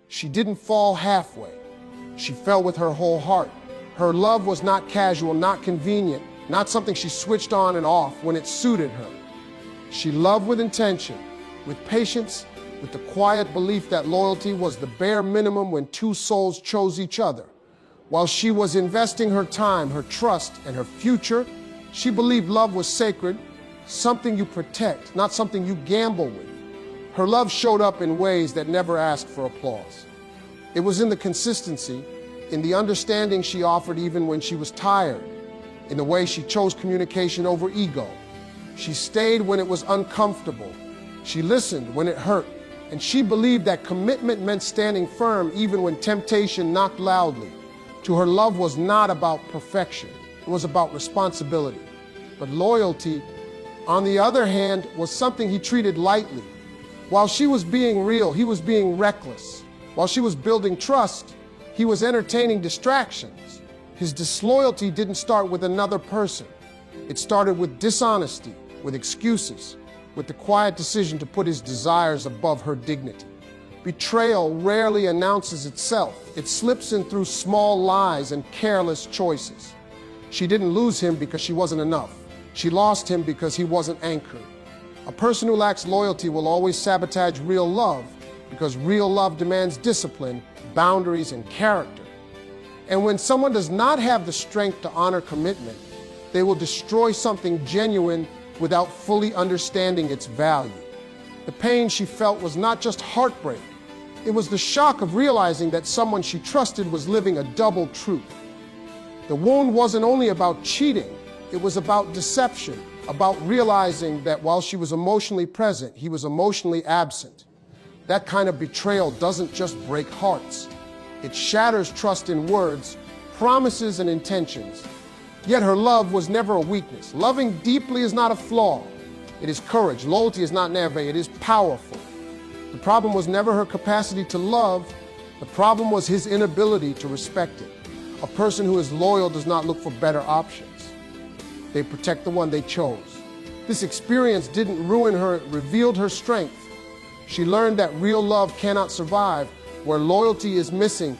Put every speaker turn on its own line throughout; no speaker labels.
She didn't fall halfway. She fell with her whole heart. Her love was not casual, not convenient, not something she switched on and off when it suited her. She loved with intention, with patience, with the quiet belief that loyalty was the bare minimum when two souls chose each other. While she was investing her time, her trust, and her future, she believed love was sacred, something you protect, not something you gamble with. Her love showed up in ways that never asked for applause. It was in the consistency, in the understanding she offered even when she was tired, in the way she chose communication over ego. She stayed when it was uncomfortable. She listened when it hurt. And she believed that commitment meant standing firm even when temptation knocked loudly. To her, love was not about perfection. It was about responsibility. But loyalty, on the other hand, was something he treated lightly. While she was being real, he was being reckless. While she was building trust, he was entertaining distractions. His disloyalty didn't start with another person. It started with dishonesty, with excuses, with the quiet decision to put his desires above her dignity. Betrayal rarely announces itself. It slips in through small lies and careless choices. She didn't lose him because she wasn't enough. She lost him because he wasn't anchored. A person who lacks loyalty will always sabotage real love because real love demands discipline, boundaries, and character. And when someone does not have the strength to honor commitment, they will destroy something genuine without fully understanding its value. The pain she felt was not just heartbreak. It was the shock of realizing that someone she trusted was living a double truth. The wound wasn't only about cheating, it was about deception, about realizing that while she was emotionally present, he was emotionally absent. That kind of betrayal doesn't just break hearts. It shatters trust in words, promises, and intentions. Yet her love was never a weakness. Loving deeply is not a flaw. It is courage. Loyalty is not naivete. It is powerful. The problem was never her capacity to love. The problem was his inability to respect it. A person who is loyal does not look for better options. They protect the one they chose. This experience didn't ruin her, it revealed her strength. She learned that real love cannot survive where loyalty is missing,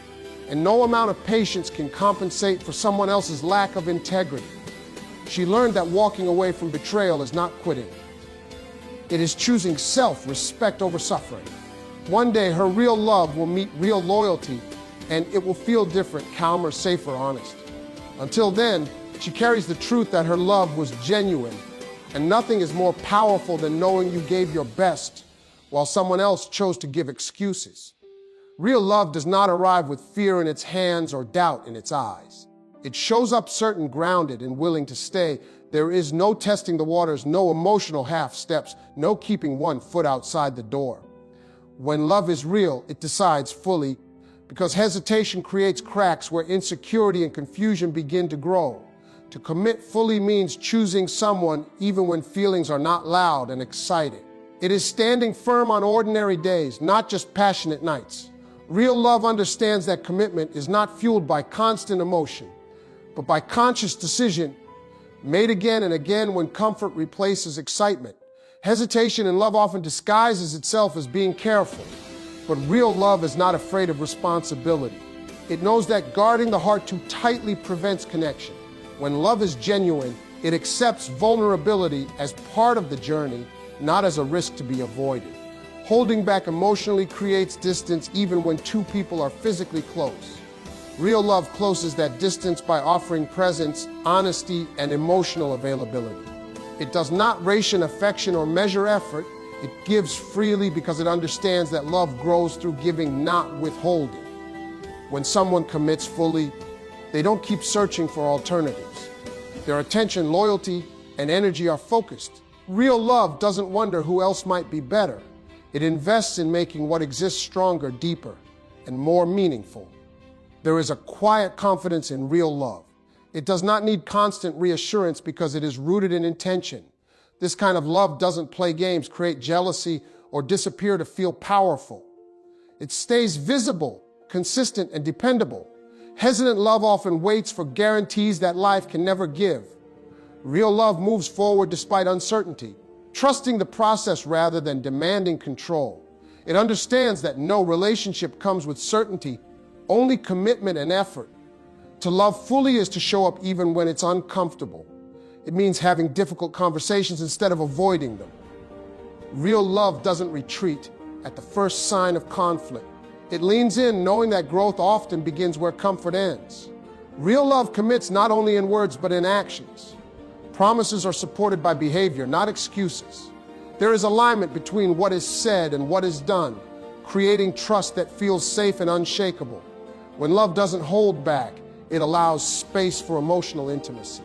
and no amount of patience can compensate for someone else's lack of integrity. She learned that walking away from betrayal is not quitting. It is choosing self-respect over suffering. One day, her real love will meet real loyalty, and it will feel different, calmer, safer, honest. Until then, she carries the truth that her love was genuine, and nothing is more powerful than knowing you gave your best while someone else chose to give excuses. Real love does not arrive with fear in its hands or doubt in its eyes. It shows up certain, grounded, and willing to stay. There is no testing the waters, no emotional half steps, no keeping one foot outside the door. When love is real, it decides fully, because hesitation creates cracks where insecurity and confusion begin to grow. To commit fully means choosing someone even when feelings are not loud and excited. It is standing firm on ordinary days, not just passionate nights. Real love understands that commitment is not fueled by constant emotion, but by conscious decision, made again and again when comfort replaces excitement. Hesitation in love often disguises itself as being careful, but real love is not afraid of responsibility. It knows that guarding the heart too tightly prevents connection. When love is genuine, it accepts vulnerability as part of the journey, not as a risk to be avoided. Holding back emotionally creates distance even when two people are physically close. Real love closes that distance by offering presence, honesty, and emotional availability. It does not ration affection or measure effort. It gives freely because it understands that love grows through giving, not withholding. When someone commits fully, they don't keep searching for alternatives. Their attention, loyalty, and energy are focused. Real love doesn't wonder who else might be better. It invests in making what exists stronger, deeper, and more meaningful. There is a quiet confidence in real love. It does not need constant reassurance because it is rooted in intention. This kind of love doesn't play games, create jealousy, or disappear to feel powerful. It stays visible, consistent, and dependable. Hesitant love often waits for guarantees that life can never give. Real love moves forward despite uncertainty, trusting the process rather than demanding control. It understands that no relationship comes with certainty, only commitment and effort. To love fully is to show up even when it's uncomfortable. It means having difficult conversations instead of avoiding them. Real love doesn't retreat at the first sign of conflict. It leans in, knowing that growth often begins where comfort ends. Real love commits not only in words but in actions. Promises are supported by behavior, not excuses. There is alignment between what is said and what is done, creating trust that feels safe and unshakable. When love doesn't hold back, it allows space for emotional intimacy.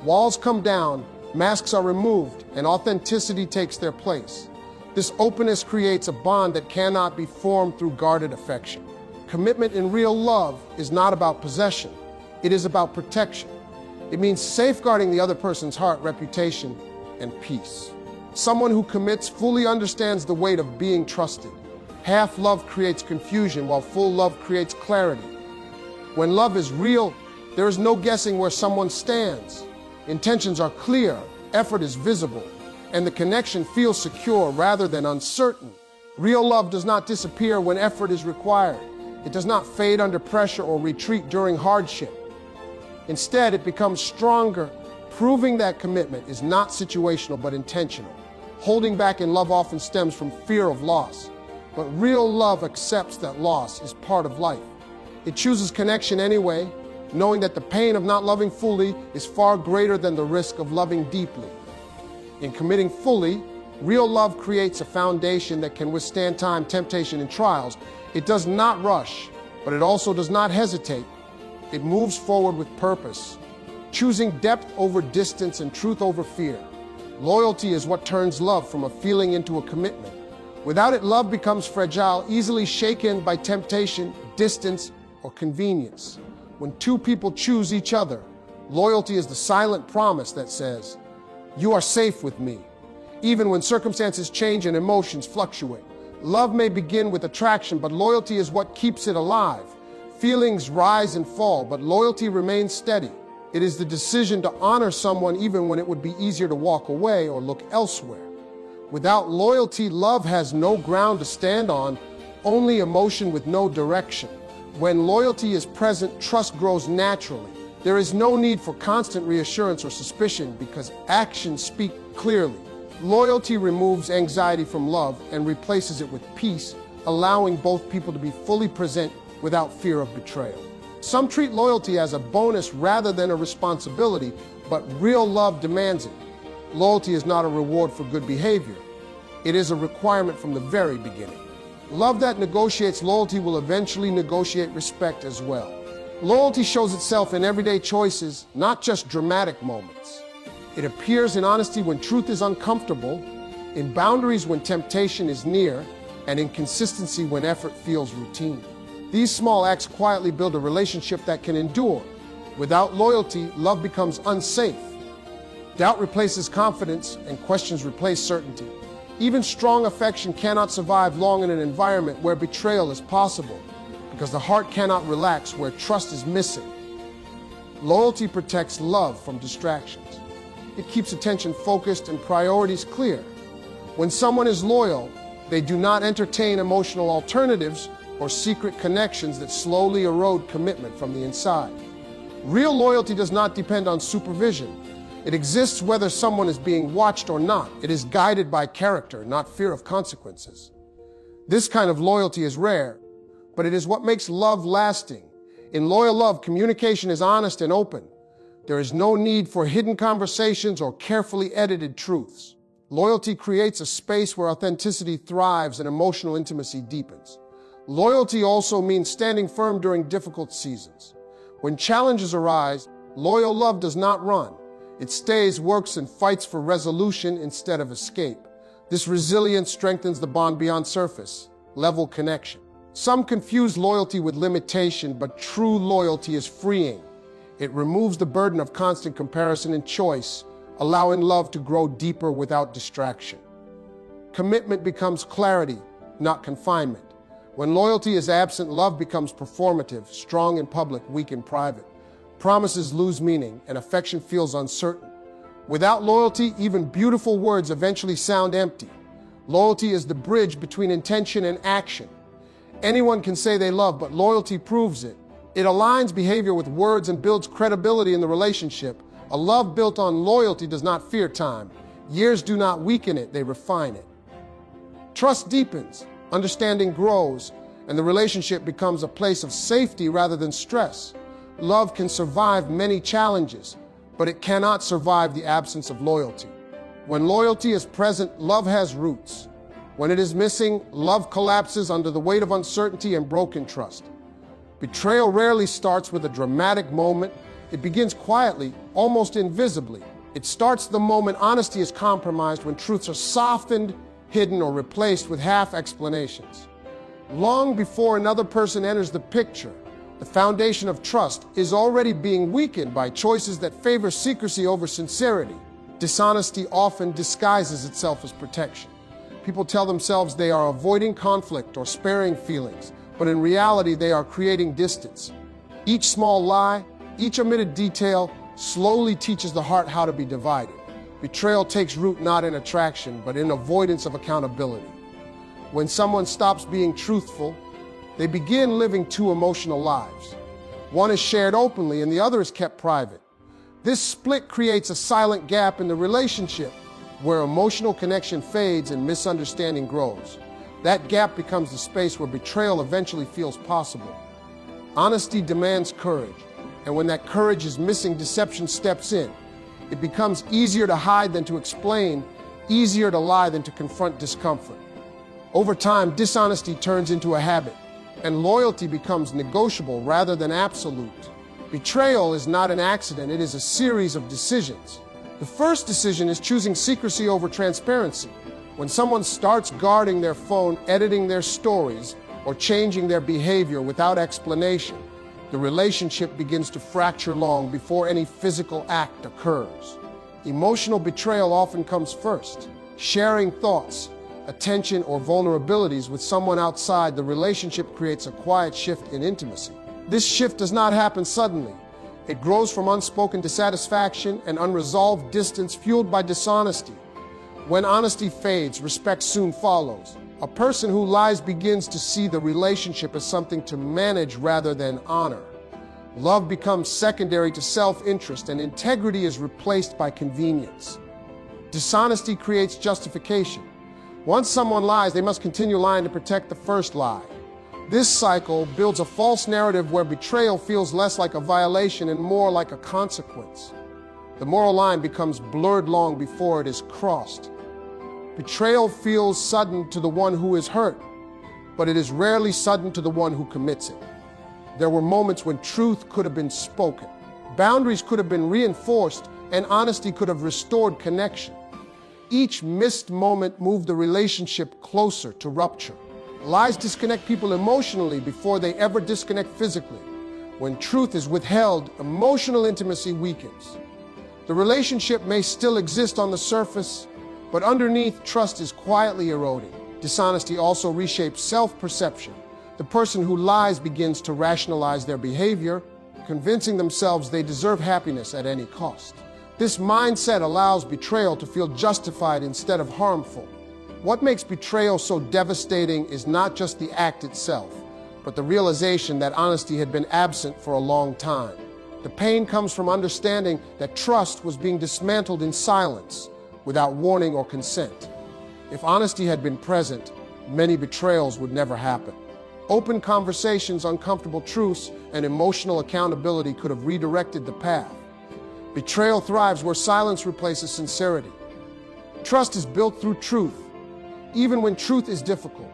Walls come down, masks are removed, and authenticity takes their place. This openness creates a bond that cannot be formed through guarded affection. Commitment in real love is not about possession. It is about protection. It means safeguarding the other person's heart, reputation, and peace. Someone who commits fully understands the weight of being trusted. Half love creates confusion, while full love creates clarity. When love is real, there is no guessing where someone stands. Intentions are clear, effort is visible, and the connection feels secure rather than uncertain. Real love does not disappear when effort is required. It does not fade under pressure or retreat during hardship. Instead, it becomes stronger, proving that commitment is not situational but intentional. Holding back in love often stems from fear of loss, but real love accepts that loss is part of life. It chooses connection anyway, knowing that the pain of not loving fully is far greater than the risk of loving deeply. In committing fully, real love creates a foundation that can withstand time, temptation, and trials. It does not rush, but it also does not hesitate. It moves forward with purpose, choosing depth over distance and truth over fear. Loyalty is what turns love from a feeling into a commitment. Without it, love becomes fragile, easily shaken by temptation, distance, or convenience. When two people choose each other, loyalty is the silent promise that says, "You are safe with me," even when circumstances change and emotions fluctuate. Love may begin with attraction, but loyalty is what keeps it alive. Feelings rise and fall, but loyalty remains steady. It is the decision to honor someone even when it would be easier to walk away or look elsewhere. Without loyalty, love has no ground to stand on, only emotion with no direction. When loyalty is present, trust grows naturally. There is no need for constant reassurance or suspicion because actions speak clearly. Loyalty removes anxiety from love and replaces it with peace, allowing both people to be fully present without fear of betrayal. Some treat loyalty as a bonus rather than a responsibility, but real love demands it. Loyalty is not a reward for good behavior. It is a requirement from the very beginning. Love that negotiates loyalty will eventually negotiate respect as well. Loyalty shows itself in everyday choices, not just dramatic moments. It appears in honesty when truth is uncomfortable, in boundaries when temptation is near, and in consistency when effort feels routine. These small acts quietly build a relationship that can endure. Without loyalty, love becomes unsafe. Doubt replaces confidence, and questions replace certainty. Even strong affection cannot survive long in an environment where betrayal is possible, because the heart cannot relax where trust is missing. Loyalty protects love from distractions. It keeps attention focused and priorities clear. When someone is loyal, they do not entertain emotional alternatives or secret connections that slowly erode commitment from the inside. Real loyalty does not depend on supervision. It exists whether someone is being watched or not. It is guided by character, not fear of consequences. This kind of loyalty is rare, but it is what makes love lasting. In loyal love, communication is honest and open. There is no need for hidden conversations or carefully edited truths. Loyalty creates a space where authenticity thrives and emotional intimacy deepens. Loyalty also means standing firm during difficult seasons. When challenges arise, loyal love does not run. It stays, works, and fights for resolution instead of escape. This resilience strengthens the bond beyond surface level connection. Some confuse loyalty with limitation, but true loyalty is freeing. It removes the burden of constant comparison and choice, allowing love to grow deeper without distraction. Commitment becomes clarity, not confinement. When loyalty is absent, love becomes performative, strong in public, weak in private. Promises lose meaning, and affection feels uncertain. Without loyalty, even beautiful words eventually sound empty. Loyalty is the bridge between intention and action. Anyone can say they love, but loyalty proves it. It aligns behavior with words and builds credibility in the relationship. A love built on loyalty does not fear time. Years do not weaken it, they refine it. Trust deepens, understanding grows, and the relationship becomes a place of safety rather than stress. Love can survive many challenges, but it cannot survive the absence of loyalty. When loyalty is present, love has roots. When it is missing, love collapses under the weight of uncertainty and broken trust. Betrayal rarely starts with a dramatic moment. It begins quietly, almost invisibly. It starts the moment honesty is compromised, when truths are softened, hidden, or replaced with half explanations. Long before another person enters the picture, the foundation of trust is already being weakened by choices that favor secrecy over sincerity. Dishonesty often disguises itself as protection. People tell themselves they are avoiding conflict or sparing feelings, but in reality they are creating distance. Each small lie, each omitted detail, slowly teaches the heart how to be divided. Betrayal takes root not in attraction, but in avoidance of accountability. When someone stops being truthful, they begin living two emotional lives. One is shared openly and the other is kept private. This split creates a silent gap in the relationship where emotional connection fades and misunderstanding grows. That gap becomes the space where betrayal eventually feels possible. Honesty demands courage, and when that courage is missing, deception steps in. It becomes easier to hide than to explain, easier to lie than to confront discomfort. Over time, dishonesty turns into a habit, and loyalty becomes negotiable rather than absolute. Betrayal is not an accident, it is a series of decisions. The first decision is choosing secrecy over transparency. When someone starts guarding their phone, editing their stories, or changing their behavior without explanation, the relationship begins to fracture long before any physical act occurs. Emotional betrayal often comes first. Sharing thoughts, attention, or vulnerabilities with someone outside the relationship creates a quiet shift in intimacy. This shift does not happen suddenly. It grows from unspoken dissatisfaction and unresolved distance fueled by dishonesty. When honesty fades, respect soon follows. A person who lies begins to see the relationship as something to manage rather than honor. Love becomes secondary to self-interest, and integrity is replaced by convenience. Dishonesty creates justification. Once someone lies, they must continue lying to protect the first lie. This cycle builds a false narrative where betrayal feels less like a violation and more like a consequence. The moral line becomes blurred long before it is crossed. Betrayal feels sudden to the one who is hurt, but it is rarely sudden to the one who commits it. There were moments when truth could have been spoken, boundaries could have been reinforced, and honesty could have restored connection. Each missed moment moved the relationship closer to rupture. Lies disconnect people emotionally before they ever disconnect physically. When truth is withheld, emotional intimacy weakens. The relationship may still exist on the surface, but underneath, trust is quietly eroding. Dishonesty also reshapes self-perception. The person who lies begins to rationalize their behavior, convincing themselves they deserve happiness at any cost. This mindset allows betrayal to feel justified instead of harmful. What makes betrayal so devastating is not just the act itself, but the realization that honesty had been absent for a long time. The pain comes from understanding that trust was being dismantled in silence, without warning or consent. If honesty had been present, many betrayals would never happen. Open conversations, uncomfortable truths, and emotional accountability could have redirected the path. Betrayal thrives where silence replaces sincerity. Trust is built through truth, even when truth is difficult.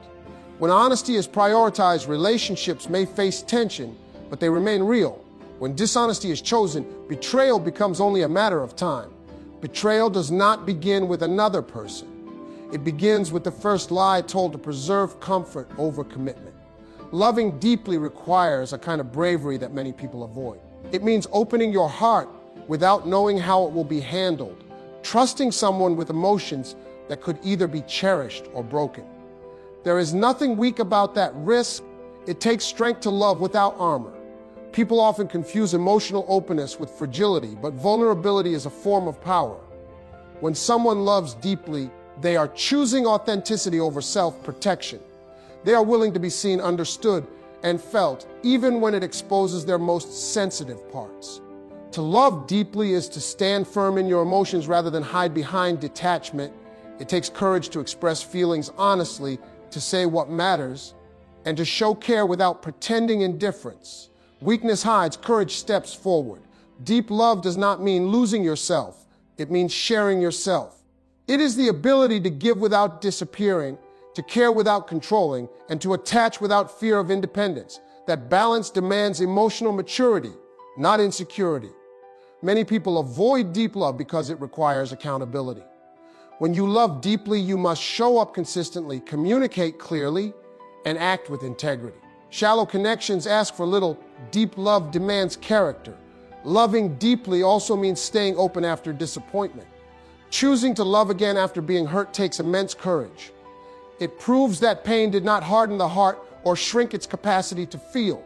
When honesty is prioritized, relationships may face tension, but they remain real. When dishonesty is chosen, betrayal becomes only a matter of time. Betrayal does not begin with another person. It begins with the first lie told to preserve comfort over commitment. Loving deeply requires a kind of bravery that many people avoid. It means opening your heart without knowing how it will be handled, trusting someone with emotions that could either be cherished or broken. There is nothing weak about that risk. It takes strength to love without armor. People often confuse emotional openness with fragility, but vulnerability is a form of power. When someone loves deeply, They are choosing authenticity over self-protection. They are willing to be seen, understood, and felt, even when it exposes their most sensitive parts. To love deeply is to stand firm in your emotions rather than hide behind detachment. It takes courage to express feelings honestly, to say what matters, and to show care without pretending indifference. Weakness hides, courage steps forward. Deep love does not mean losing yourself. It means sharing yourself. It is the ability to give without disappearing, to care without controlling, and to attach without fear of independence. That balance demands emotional maturity, not insecurity. Many people avoid deep love because it requires accountability. When you love deeply, you must show up consistently, communicate clearly, and act with integrity. Shallow connections ask for little. Deep love demands character. Loving deeply also means staying open after disappointment. Choosing to love again after being hurt takes immense courage. It proves that pain did not harden the heart or shrink its capacity to feel.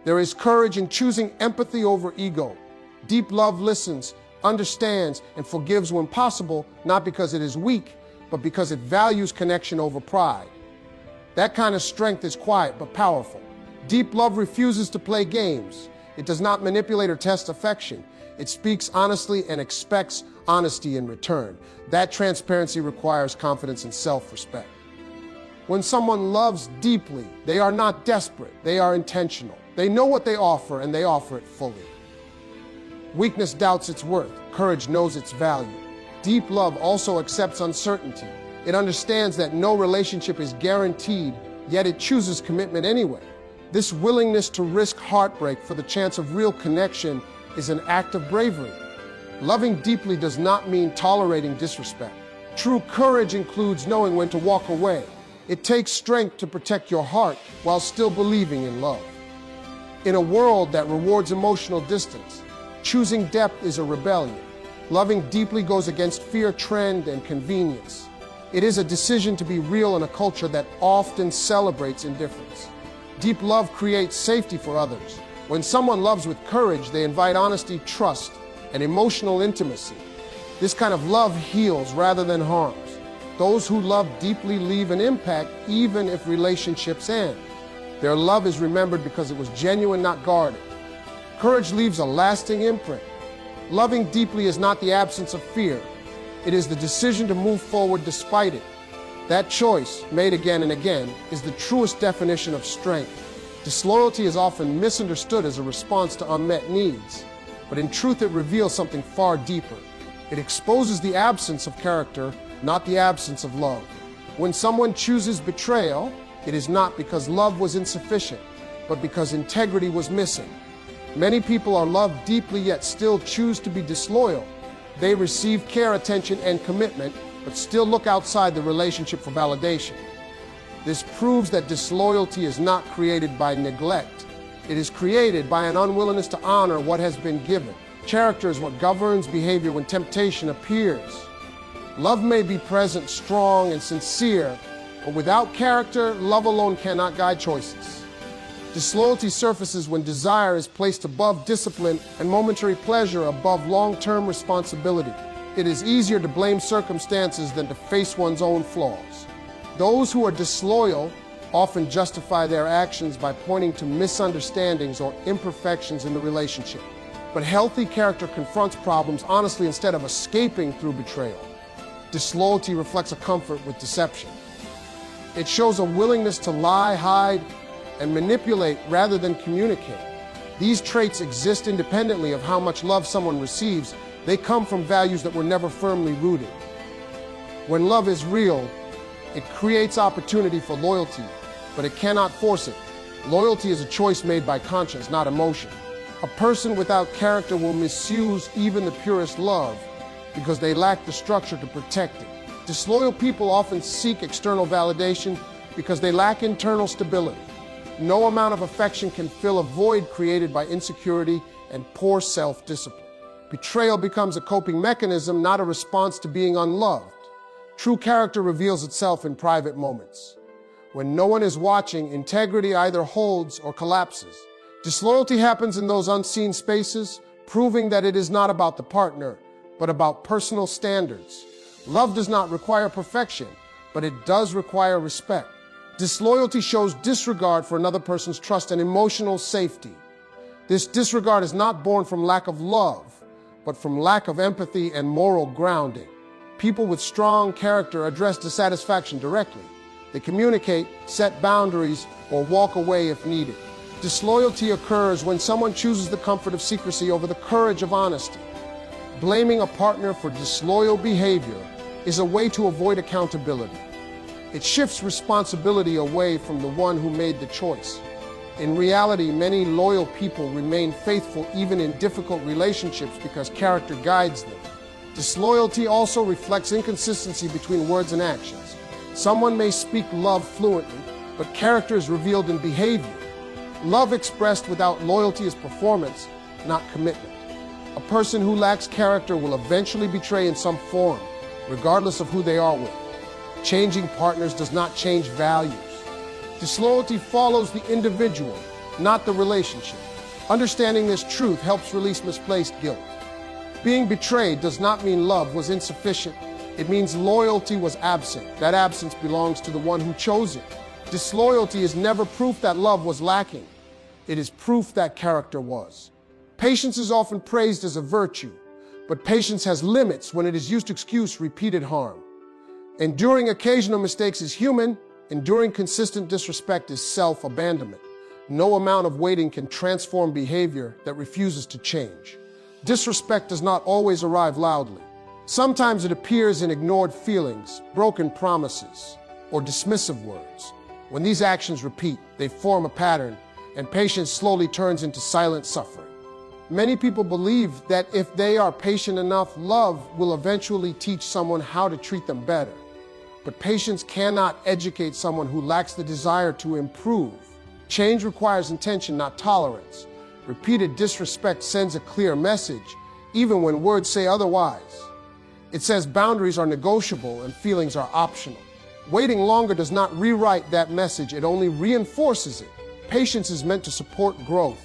There is courage in choosing empathy over ego. Deep love listens, understands, and forgives when possible, not because it is weak, but because it values connection over pride. That kind of strength is quiet but powerful. Deep love refuses to play games. It does not manipulate or test affection. It speaks honestly and expects honesty in return. That transparency requires confidence and self-respect. When someone loves deeply, they are not desperate, they are intentional. They know what they offer, and they offer it fully. Weakness doubts its worth. Courage knows its value. Deep love also accepts uncertainty. It understands that no relationship is guaranteed, yet it chooses commitment anyway. This willingness to risk heartbreak for the chance of real connection is an act of bravery. Loving deeply does not mean tolerating disrespect. True courage includes knowing when to walk away. It takes strength to protect your heart while still believing in love. In a world that rewards emotional distance, choosing depth is a rebellion. Loving deeply goes against fear, trend, and convenience. It is a decision to be real in a culture that often celebrates indifference. Deep love creates safety for others. When someone loves with courage, they invite honesty, trust, and emotional intimacy. This kind of love heals rather than harms. Those who love deeply leave an impact even if relationships end. Their love is remembered because it was genuine, not guarded. Courage leaves a lasting imprint. Loving deeply is not the absence of fear. It is the decision to move forward despite it. That choice, made again and again, is the truest definition of strength. Disloyalty is often misunderstood as a response to unmet needs, but in truth it reveals something far deeper. It exposes the absence of character, not the absence of love. When someone chooses betrayal, it is not because love was insufficient, but because integrity was missing. Many people are loved deeply yet still choose to be disloyal. They receive care, attention, and commitment, but still look outside the relationship for validation. This proves that disloyalty is not created by neglect. It is created by an unwillingness to honor what has been given. Character is what governs behavior when temptation appears. Love may be present, strong, and sincere, but without character, love alone cannot guide choices. Disloyalty surfaces when desire is placed above discipline and momentary pleasure above long-term responsibility. It is easier to blame circumstances than to face one's own flaws. Those who are disloyal often justify their actions by pointing to misunderstandings or imperfections in the relationship. But healthy character confronts problems honestly instead of escaping through betrayal. Disloyalty reflects a comfort with deception. It shows a willingness to lie, hide, and manipulate rather than communicate. These traits exist independently of how much love someone receives. They come from values that were never firmly rooted. When love is real, it creates opportunity for loyalty, but it cannot force it. Loyalty is a choice made by conscience, not emotion. A person without character will misuse even the purest love because they lack the structure to protect it. Disloyal people often seek external validation because they lack internal stability. No amount of affection can fill a void created by insecurity and poor self-discipline. Betrayal becomes a coping mechanism, not a response to being unloved. True character reveals itself in private moments. When no one is watching, integrity either holds or collapses. Disloyalty happens in those unseen spaces, proving that it is not about the partner, but about personal standards. Love does not require perfection, but it does require respect. Disloyalty shows disregard for another person's trust and emotional safety. This disregard is not born from lack of love, but from lack of empathy and moral grounding. People with strong character address dissatisfaction directly. They communicate, set boundaries, or walk away if needed. Disloyalty occurs when someone chooses the comfort of secrecy over the courage of honesty. Blaming a partner for disloyal behavior is a way to avoid accountability. It shifts responsibility away from the one who made the choice. In reality, many loyal people remain faithful even in difficult relationships because character guides them. Disloyalty also reflects inconsistency between words and actions. Someone may speak love fluently, but character is revealed in behavior. Love expressed without loyalty is performance, not commitment. A person who lacks character will eventually betray in some form, regardless of who they are with. Changing partners does not change values. Disloyalty follows the individual, not the relationship. Understanding this truth helps release misplaced guilt. Being betrayed does not mean love was insufficient. It means loyalty was absent. That absence belongs to the one who chose it. Disloyalty is never proof that love was lacking. It is proof that character was. Patience is often praised as a virtue, but patience has limits when it is used to excuse repeated harm. Enduring occasional mistakes is human. Enduring consistent disrespect is self-abandonment. No amount of waiting can transform behavior that refuses to change. Disrespect does not always arrive loudly. Sometimes it appears in ignored feelings, broken promises, or dismissive words. When these actions repeat, they form a pattern, and patience slowly turns into silent suffering. Many people believe that if they are patient enough, love will eventually teach someone how to treat them better. But patience cannot educate someone who lacks the desire to improve. Change requires intention, not tolerance. Repeated disrespect sends a clear message, even when words say otherwise. It says boundaries are negotiable and feelings are optional. Waiting longer does not rewrite that message, it only reinforces it. Patience is meant to support growth,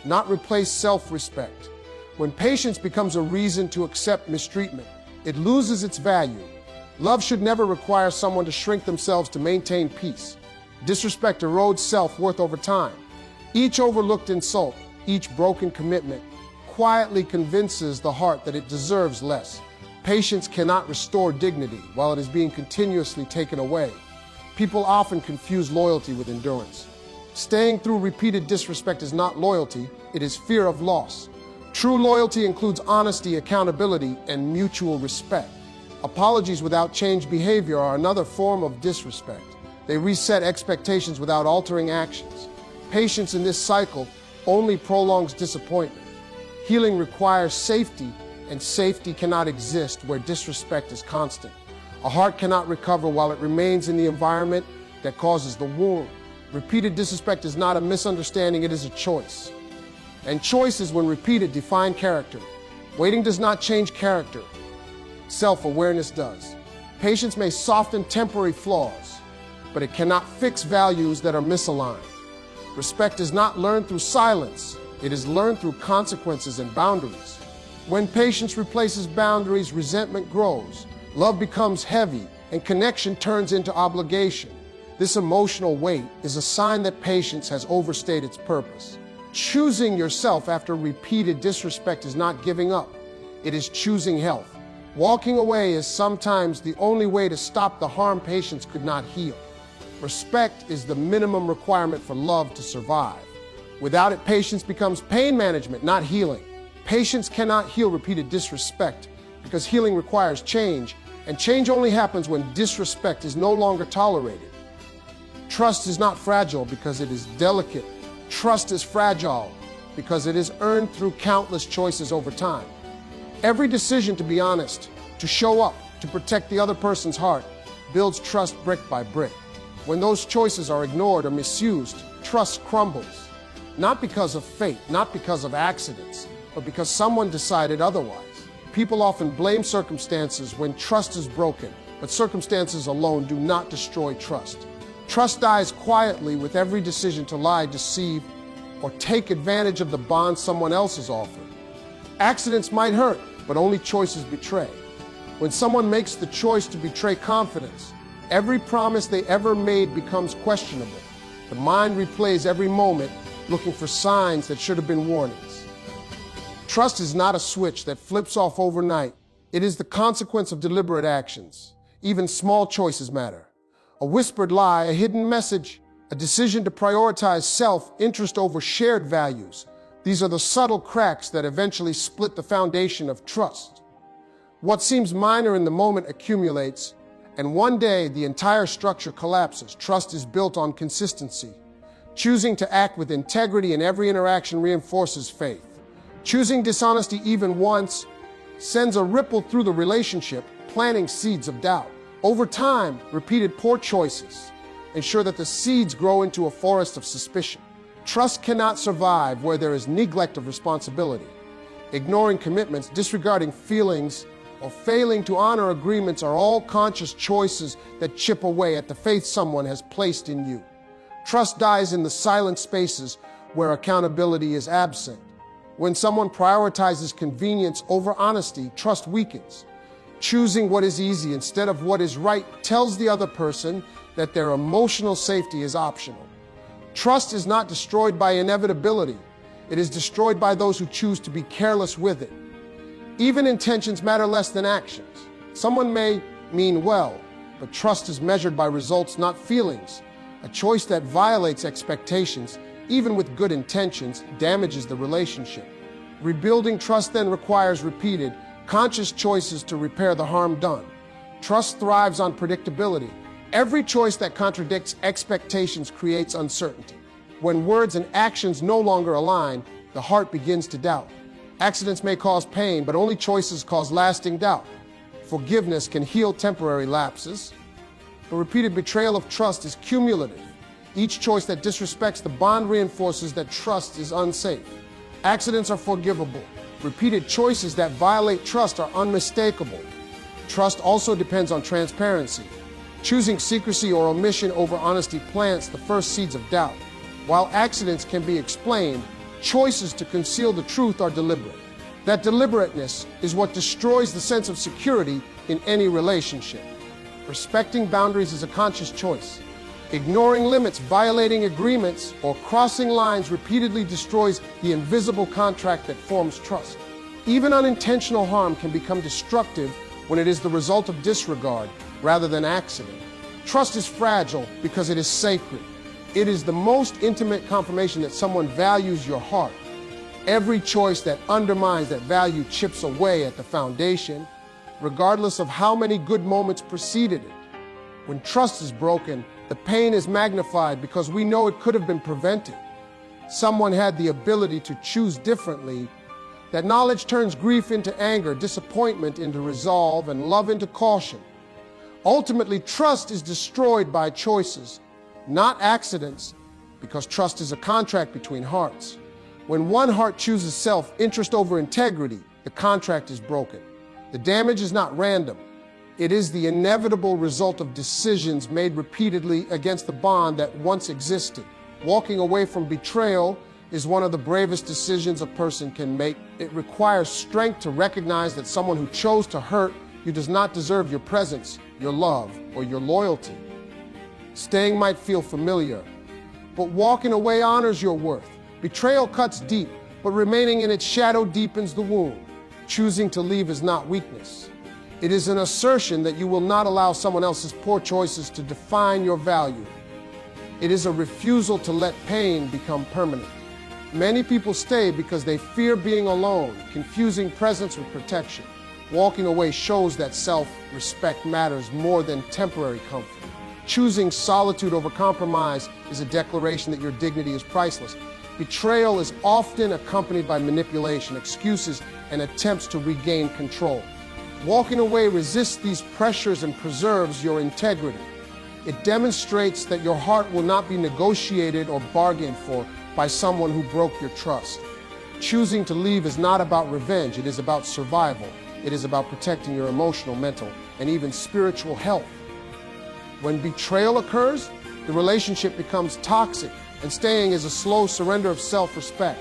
not replace self-respect. When patience becomes a reason to accept mistreatment, it loses its value. Love should never require someone to shrink themselves to maintain peace. Disrespect erodes self-worth over time. Each overlooked insult, each broken commitment, quietly convinces the heart that it deserves less. Patience cannot restore dignity while it is being continuously taken away. People often confuse loyalty with endurance. Staying through repeated disrespect is not loyalty, it is fear of loss. True loyalty includes honesty, accountability, and mutual respect. Apologies without changed behavior are another form of disrespect. They reset expectations without altering actions. Patience in this cycle only prolongs disappointment. Healing requires safety, and safety cannot exist where disrespect is constant. A heart cannot recover while it remains in the environment that causes the wound. Repeated disrespect is not a misunderstanding, it is a choice. And choices, when repeated, define character. Waiting does not change character. Self-awareness does. Patience may soften temporary flaws, but it cannot fix values that are misaligned. Respect is not learned through silence, it is learned through consequences and boundaries. When patience replaces boundaries, resentment grows, love becomes heavy, and connection turns into obligation. This emotional weight is a sign that patience has overstayed its purpose. Choosing yourself after repeated disrespect is not giving up, it is choosing health. Walking away is sometimes the only way to stop the harm patience could not heal. Respect is the minimum requirement for love to survive. Without it, patience becomes pain management, not healing. Patience cannot heal repeated disrespect because healing requires change, and change only happens when disrespect is no longer tolerated. Trust is not fragile because it is delicate. Trust is fragile because it is earned through countless choices over time. Every decision to be honest, to show up, to protect the other person's heart, builds trust brick by brick. When those choices are ignored or misused, trust crumbles. Not because of fate, not because of accidents, but because someone decided otherwise. People often blame circumstances when trust is broken, but circumstances alone do not destroy trust. Trust dies quietly with every decision to lie, deceive, or take advantage of the bond someone else has offered. Accidents might hurt, but only choices betray. When someone makes the choice to betray confidence, every promise they ever made becomes questionable. The mind replays every moment, looking for signs that should have been warnings. Trust is not a switch that flips off overnight. It is the consequence of deliberate actions. Even small choices matter. A whispered lie, a hidden message, a decision to prioritize self-interest over shared values. These are the subtle cracks that eventually split the foundation of trust. What seems minor in the moment accumulates, and one day the entire structure collapses. Trust is built on consistency. Choosing to act with integrity in every interaction reinforces faith. Choosing dishonesty even once sends a ripple through the relationship, planting seeds of doubt. Over time, repeated poor choices ensure that the seeds grow into a forest of suspicion. Trust cannot survive where there is neglect of responsibility. Ignoring commitments, disregarding feelings, or failing to honor agreements are all conscious choices that chip away at the faith someone has placed in you. Trust dies in the silent spaces where accountability is absent. When someone prioritizes convenience over honesty, trust weakens. Choosing what is easy instead of what is right tells the other person that their emotional safety is optional. Trust is not destroyed by inevitability. It is destroyed by those who choose to be careless with it. Even intentions matter less than actions. Someone may mean well, but trust is measured by results, not feelings. A choice that violates expectations, even with good intentions, damages the relationship. Rebuilding trust then requires repeated, conscious choices to repair the harm done. Trust thrives on predictability. Every choice that contradicts expectations creates uncertainty. When words and actions no longer align, the heart begins to doubt. Accidents may cause pain, but only choices cause lasting doubt. Forgiveness can heal temporary lapses. The repeated betrayal of trust is cumulative. Each choice that disrespects the bond reinforces that trust is unsafe. Accidents are forgivable. Repeated choices that violate trust are unmistakable. Trust also depends on transparency. Choosing secrecy or omission over honesty plants the first seeds of doubt. While accidents can be explained, choices to conceal the truth are deliberate. That deliberateness is what destroys the sense of security in any relationship. Respecting boundaries is a conscious choice. Ignoring limits, violating agreements, or crossing lines repeatedly destroys the invisible contract that forms trust. Even unintentional harm can become destructive when it is the result of disregard rather than accident. Trust is fragile because it is sacred. It is the most intimate confirmation that someone values your heart. Every choice that undermines that value chips away at the foundation, regardless of how many good moments preceded it. When trust is broken, the pain is magnified because we know it could have been prevented. Someone had the ability to choose differently. That knowledge turns grief into anger, disappointment into resolve, and love into caution. Ultimately, trust is destroyed by choices, not accidents, because trust is a contract between hearts. When one heart chooses self-interest over integrity, the contract is broken. The damage is not random. It is the inevitable result of decisions made repeatedly against the bond that once existed. Walking away from betrayal is one of the bravest decisions a person can make. It requires strength to recognize that someone who chose to hurt you does not deserve your presence, your love, or your loyalty. Staying might feel familiar, but walking away honors your worth. Betrayal cuts deep, but remaining in its shadow deepens the wound. Choosing to leave is not weakness. It is an assertion that you will not allow someone else's poor choices to define your value. It is a refusal to let pain become permanent. Many people stay because they fear being alone, confusing presence with protection. Walking away shows that self-respect matters more than temporary comfort. Choosing solitude over compromise is a declaration that your dignity is priceless. Betrayal is often accompanied by manipulation, excuses, and attempts to regain control. Walking away resists these pressures and preserves your integrity. It demonstrates that your heart will not be negotiated or bargained for by someone who broke your trust. Choosing to leave is not about revenge, it is about survival. It is about protecting your emotional, mental, and even spiritual health. When betrayal occurs, the relationship becomes toxic, and staying is a slow surrender of self-respect.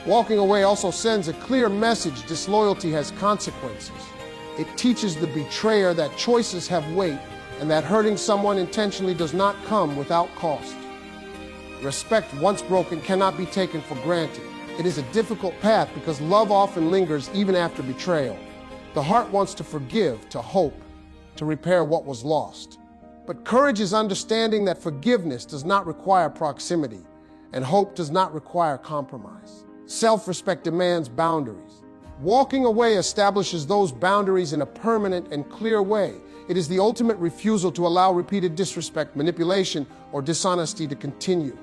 Walking away also sends a clear message: disloyalty has consequences. It teaches the betrayer that choices have weight and that hurting someone intentionally does not come without cost. Respect, once broken, cannot be taken for granted. It is a difficult path because love often lingers even after betrayal. The heart wants to forgive, to hope, to repair what was lost. But courage is understanding that forgiveness does not require proximity, and hope does not require compromise. Self-respect demands boundaries. Walking away establishes those boundaries in a permanent and clear way. It is the ultimate refusal to allow repeated disrespect, manipulation, or dishonesty to continue.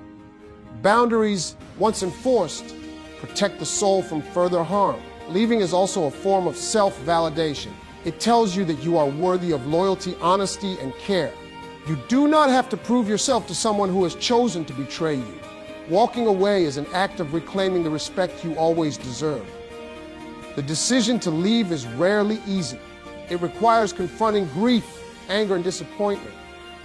Boundaries, once enforced, protect the soul from further harm. Leaving is also a form of self-validation. It tells you that you are worthy of loyalty, honesty, and care. You do not have to prove yourself to someone who has chosen to betray you. Walking away is an act of reclaiming the respect you always deserved. The decision to leave is rarely easy. It requires confronting grief, anger, and disappointment.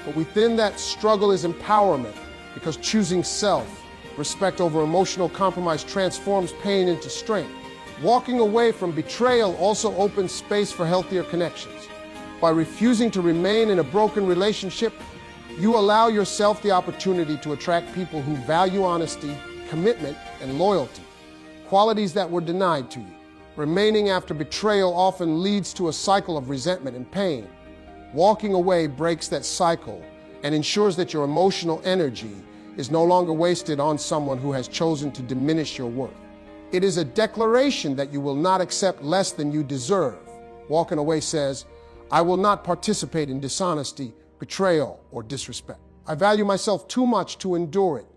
But within that struggle is empowerment, because choosing self-respect over emotional compromise transforms pain into strength. Walking away from betrayal also opens space for healthier connections. By refusing to remain in a broken relationship, you allow yourself the opportunity to attract people who value honesty, commitment, and loyalty, qualities that were denied to you. Remaining after betrayal often leads to a cycle of resentment and pain. Walking away breaks that cycle and ensures that your emotional energy is no longer wasted on someone who has chosen to diminish your worth. It is a declaration that you will not accept less than you deserve. Walking away says, I will not participate in dishonesty, betrayal, or disrespect. I value myself too much to endure it.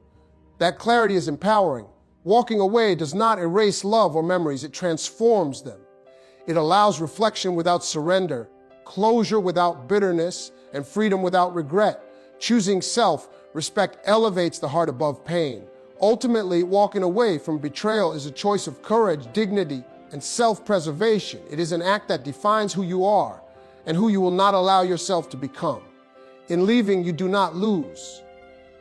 That clarity is empowering. Walking away does not erase love or memories, it transforms them. It allows reflection without surrender, closure without bitterness, and freedom without regret. Choosing self-respect elevates the heart above pain. Ultimately, walking away from betrayal is a choice of courage, dignity, and self-preservation. It is an act that defines who you are and who you will not allow yourself to become. In leaving, you do not lose.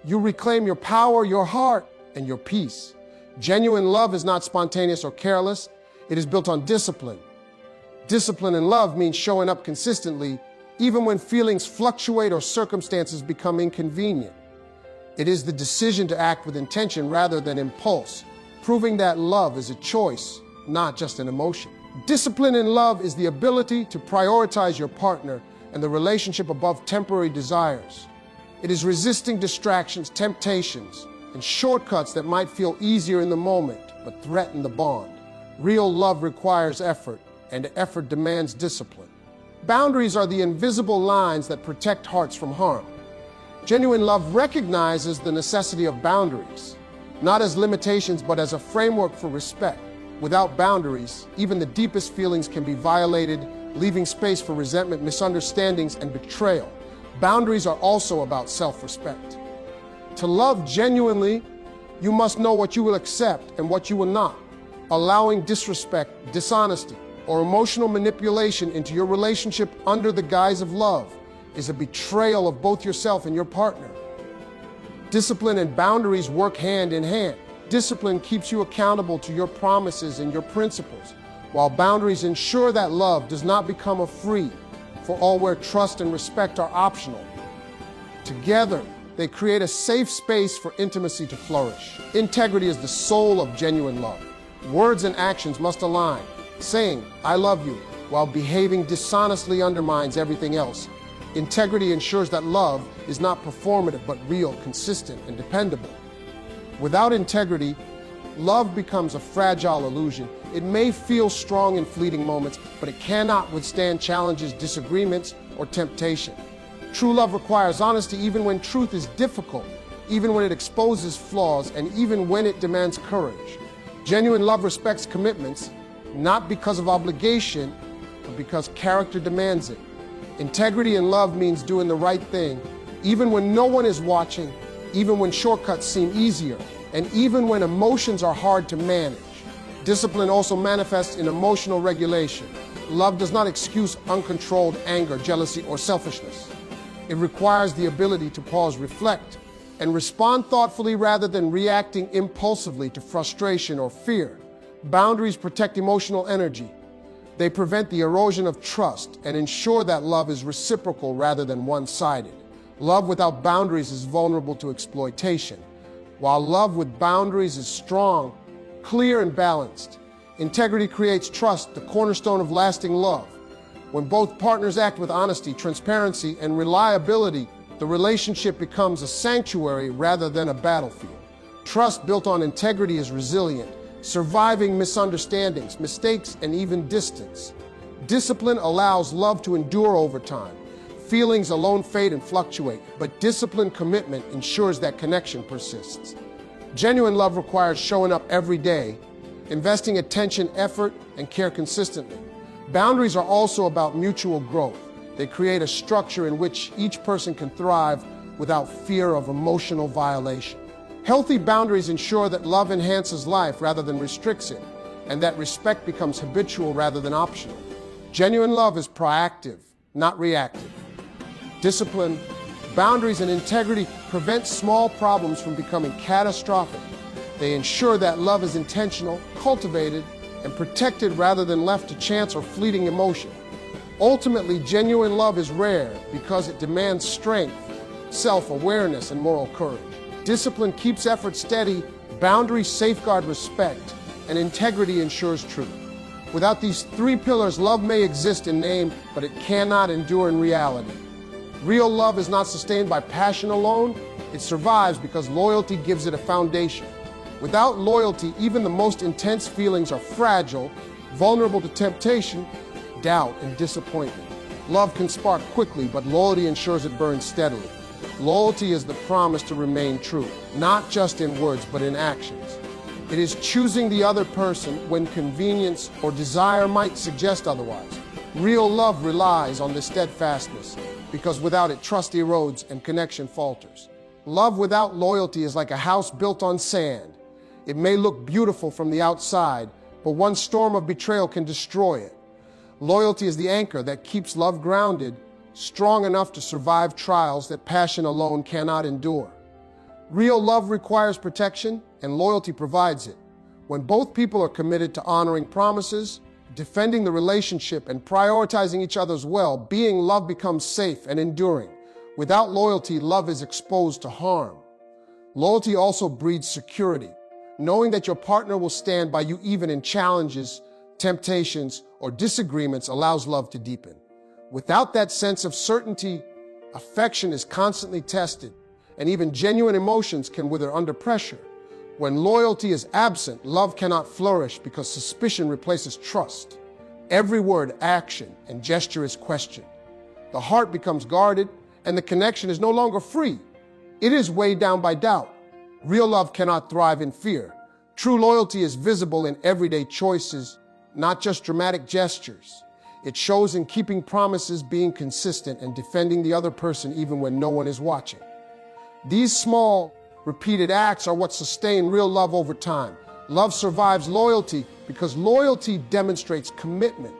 You reclaim your power, your heart, and your peace. Genuine love is not spontaneous or careless. It is built on discipline. Discipline in love means showing up consistently, even when feelings fluctuate or circumstances become inconvenient. It is the decision to act with intention rather than impulse, proving that love is a choice, not just an emotion. Discipline in love is the ability to prioritize your partner and the relationship above temporary desires. It is resisting distractions, temptations, and shortcuts that might feel easier in the moment, but threaten the bond. Real love requires effort, and effort demands discipline. Boundaries are the invisible lines that protect hearts from harm. Genuine love recognizes the necessity of boundaries, not as limitations, but as a framework for respect. Without boundaries, even the deepest feelings can be violated, leaving space for resentment, misunderstandings, and betrayal. Boundaries are also about self-respect. To love genuinely, you must know what you will accept and what you will not. Allowing disrespect, dishonesty, or emotional manipulation into your relationship under the guise of love is a betrayal of both yourself and your partner. Discipline and boundaries work hand in hand. Discipline keeps you accountable to your promises and your principles, while boundaries ensure that love does not become a free for all where trust and respect are optional. Together, they create a safe space for intimacy to flourish. Integrity is the soul of genuine love. Words and actions must align. Saying, I love you, while behaving dishonestly undermines everything else. Integrity ensures that love is not performative, but real, consistent, and dependable. Without integrity, love becomes a fragile illusion. It may feel strong in fleeting moments, but it cannot withstand challenges, disagreements, or temptation. True love requires honesty even when truth is difficult, even when it exposes flaws, and even when it demands courage. Genuine love respects commitments, not because of obligation, but because character demands it. Integrity in love means doing the right thing, even when no one is watching, even when shortcuts seem easier, and even when emotions are hard to manage. Discipline also manifests in emotional regulation. Love does not excuse uncontrolled anger, jealousy, or selfishness. It requires the ability to pause, reflect, and respond thoughtfully rather than reacting impulsively to frustration or fear. Boundaries protect emotional energy. They prevent the erosion of trust and ensure that love is reciprocal rather than one-sided. Love without boundaries is vulnerable to exploitation, while love with boundaries is strong, clear, and balanced. Integrity creates trust, the cornerstone of lasting love. When both partners act with honesty, transparency, and reliability, the relationship becomes a sanctuary rather than a battlefield. Trust built on integrity is resilient, surviving misunderstandings, mistakes, and even distance. Discipline allows love to endure over time. Feelings alone fade and fluctuate, but disciplined commitment ensures that connection persists. Genuine love requires showing up every day, investing attention, effort, and care consistently. Boundaries are also about mutual growth. They create a structure in which each person can thrive without fear of emotional violation. Healthy boundaries ensure that love enhances life rather than restricts it, and that respect becomes habitual rather than optional. Genuine love is proactive, not reactive. Discipline, boundaries, and integrity prevent small problems from becoming catastrophic. They ensure that love is intentional, cultivated, and protected rather than left to chance or fleeting emotion. Ultimately, genuine love is rare because it demands strength, self-awareness, and moral courage. Discipline keeps effort steady, boundaries safeguard respect, and integrity ensures truth. Without these three pillars, love may exist in name, but it cannot endure in reality. Real love is not sustained by passion alone. It survives because loyalty gives it a foundation. Without loyalty, even the most intense feelings are fragile, vulnerable to temptation, doubt, and disappointment. Love can spark quickly, but loyalty ensures it burns steadily. Loyalty is the promise to remain true, not just in words, but in actions. It is choosing the other person when convenience or desire might suggest otherwise. Real love relies on this steadfastness, because without it, trust erodes and connection falters. Love without loyalty is like a house built on sand. It may look beautiful from the outside, but one storm of betrayal can destroy it. Loyalty is the anchor that keeps love grounded, strong enough to survive trials that passion alone cannot endure. Real love requires protection, and loyalty provides it. When both people are committed to honoring promises, defending the relationship, and prioritizing each other's well-being, love becomes safe and enduring. Without loyalty, love is exposed to harm. Loyalty also breeds security. Knowing that your partner will stand by you even in challenges, temptations, or disagreements allows love to deepen. Without that sense of certainty, affection is constantly tested, and even genuine emotions can wither under pressure. When loyalty is absent, love cannot flourish because suspicion replaces trust. Every word, action, and gesture is questioned. The heart becomes guarded, and the connection is no longer free. It is weighed down by doubt. Real love cannot thrive in fear. True loyalty is visible in everyday choices, not just dramatic gestures. It shows in keeping promises, being consistent, and defending the other person even when no one is watching. These small, repeated acts are what sustain real love over time. Love survives loyalty because loyalty demonstrates commitment.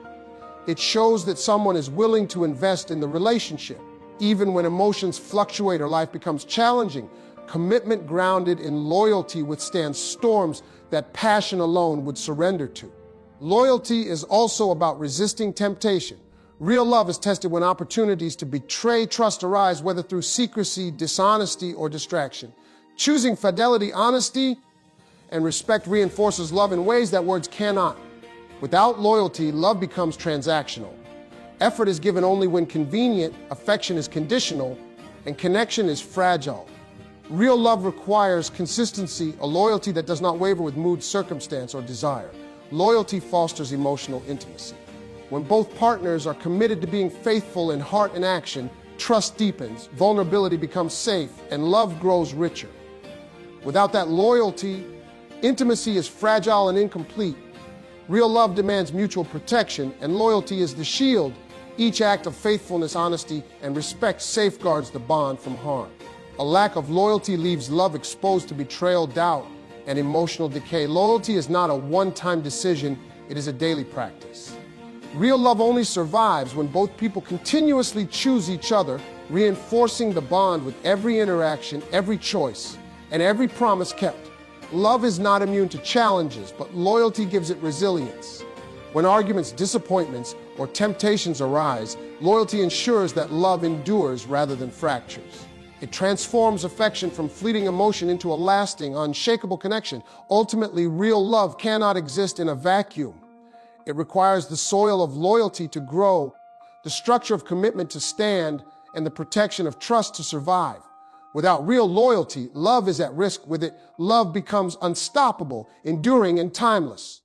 It shows that someone is willing to invest in the relationship, even when emotions fluctuate or life becomes challenging. Commitment grounded in loyalty withstands storms that passion alone would surrender to. Loyalty is also about resisting temptation. Real love is tested when opportunities to betray trust arise, whether through secrecy, dishonesty, or distraction. Choosing fidelity, honesty, and respect reinforces love in ways that words cannot. Without loyalty, love becomes transactional. Effort is given only when convenient, affection is conditional, and connection is fragile. Real love requires consistency, a loyalty that does not waver with mood, circumstance, or desire. Loyalty fosters emotional intimacy. When both partners are committed to being faithful in heart and action, trust deepens, vulnerability becomes safe, and love grows richer. Without that loyalty, intimacy is fragile and incomplete. Real love demands mutual protection, and loyalty is the shield. Each act of faithfulness, honesty, and respect safeguards the bond from harm. A lack of loyalty leaves love exposed to betrayal, doubt, and emotional decay. Loyalty is not a one-time decision, it is a daily practice. Real love only survives when both people continuously choose each other, reinforcing the bond with every interaction, every choice, and every promise kept. Love is not immune to challenges, but loyalty gives it resilience. When arguments, disappointments, or temptations arise, loyalty ensures that love endures rather than fractures. It transforms affection from fleeting emotion into a lasting, unshakable connection. Ultimately, real love cannot exist in a vacuum. It requires the soil of loyalty to grow, the structure of commitment to stand, and the protection of trust to survive. Without real loyalty, love is at risk. With it, love becomes unstoppable, enduring, and timeless.